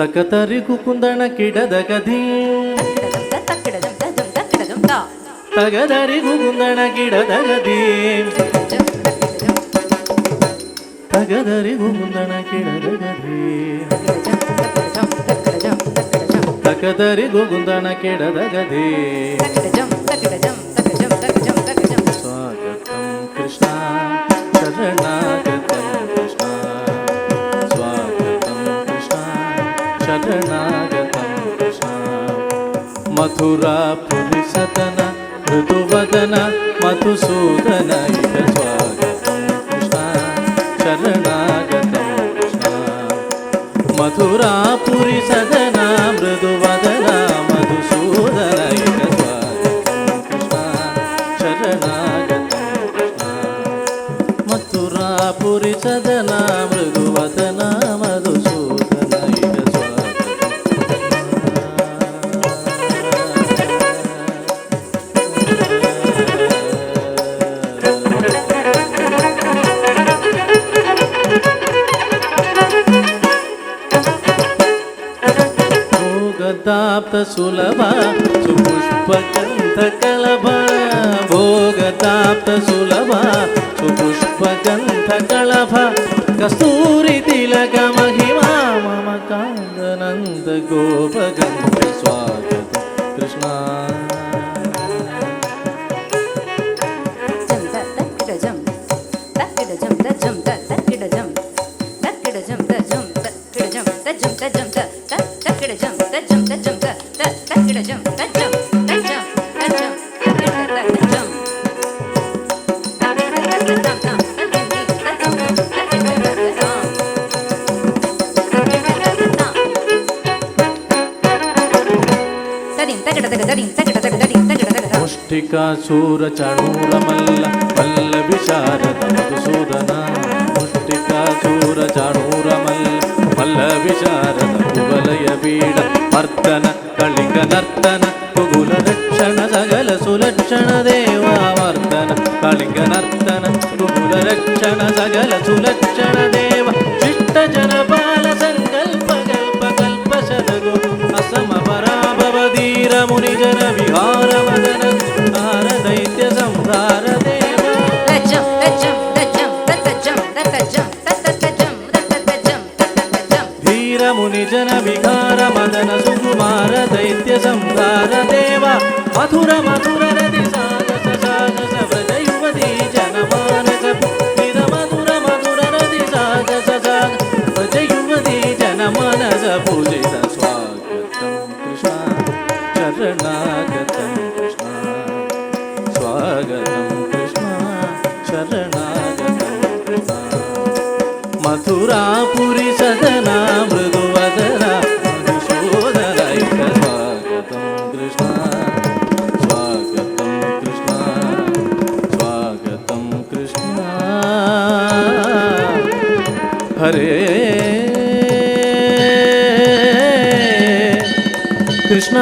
ತಕತರಿಗು ಕುಂದಣ ಕಿಡದ ಗದಿ ತಗದರಿಗು ಕುಂದಣ ಗಿಡದ ಗದಿ ತಗದರಿಗು ಕುಂದಣ ಕಿಡದ ಗದಿ ತಕದರಿಗು ಕುಂದಣ ಕಿಡದ ಗದಿ ಸ್ವಾಗತಂ ಕೃಷ್ಣ ಶರಣಾಗತಂ ಕೃಷ್ಣ ಸ್ವಾಗತಂ ಕೃಷ್ಣ ಶರಣಾಗತಂ ಕೃಷ್ಣ ಮಥುರಾಪುರಿ ಸದನ ಮೃದುವದನ ಮಧುಸೂದನ ಇಹ ಸ್ವಾಗತಂ ಕೃಷ್ಣ ಶರಣಾಗತಂ ಕೃಷ್ಣ ಮಥುರಾಪುರಿ ಸದನ ಮೃದುವದನ ಮಧುಸೂದನ ಇಹ ಸ್ವಾಗತಂ ಕೃಷ್ಣ ಶರಣಾಗತಂ ಕೃಷ್ಣ ಮಥುರಾಪುರಿ ಸದನ ಮೃದುವದನ ಮಧುಸೂದನ ಇಹ ಭೋಗದಾಪ್ತ ಸುಲಭ ಸುಪುಷ್ಪಗಂಧ ಕಲಭ ಭೋಗದಾಪ್ತ ಸುಲಭ ಸುಪುಷ್ಪಗಂಧ ಕಲಭ ಕಸ್ತೂರಿ ತಿಲಕ ಮಹಿಮಾ ಮಮ ಕಾಂದನಂದ ಗೋಪಗಂಧ ಸ್ವಾಗತ ಕೃಷ್ಣ ಮುಷ್ಟಿಕಾಸೂರ ಚಣೂರ ಮಲ್ಲ ಮಲ್ಲ ವಿಶಾರದ ಮಧುಸೂದನ ಮುಷ್ಟಿಕಾಸೂರ ಚಣೂರ ಮಲ್ಲ ಮಲ್ಲ ವಿಶಾರದ ಕುವಲಯ ಬೀಡ ಮರ್ದನ ಕಳಿಂಗ ನರ್ತನ ಕುಗುಲ ರಕ್ಷಣ ಸಗಲ ಸುಲಕ್ಷಣ ದೇವ ಮರ್ದನ ಕಳಿಂಗ ನರ್ತನ ಕುಗುಲ ರಕ್ಷಣ ಸಗಲ ಸುಲಕ್ಷಣ ದೇವ ಶಿಷ್ಟ ಜನಪಾಲ ಸಂಕಲ್ಪ ಕಲ್ಪ ಕಲ್ಪ ಸದಗೋ ಅಸಮ ಪರಾಭವ ಧೀರ ಮುನಿ ಜನ ವಿಹಾರ ವದನ ಸಂಹಾರ ದೈತ್ಯ ಸಂಹಾರ ದೇವ ಧೀರ ಮುನಿ ಜನ ವಿಹಾರ ಮದನ ಸುಕುಮಾರ ದೈತ್ಯ ಸಂಹಾರ ದೇವ ಮಧುರ ಮಧುರ ರತಿ ಸಾಗಸ ಸಾಗಸ ವ್ರಜ ಯುವತಿ ಜನ ಮಾನಸ ಪುತ್ತಿರ ಮಧುರ ಮಧುರ ರತಿ ಸಾಗಸ ಸಾಗಸ ವ್ರಜ ಯುವತಿ ಜನ ಮಾನಸ ಪೂಜಿತ ಸ್ವಾಗತಂ ಕೃಷ್ಣ ಶರಣಾಗತಂ ಕೃಷ್ಣ ಸ್ವಾಗತಂ ಕೃಷ್ಣ ಶರಣಾಗತಂ ಕೃಷ್ಣ ಮಥುರಾಪುರಿ ಸದನ ಮೃದುವದನ ಮಧುಸೂದನ ಇಹ ಸ್ವಾಗತಂ ಕೃಷ್ಣ ಸ್ವಾಗತಂ ಕೃಷ್ಣ ಸ್ವಾಗತಂ ಕೃಷ್ಣ ಹರೇ ಕೃಷ್ಣ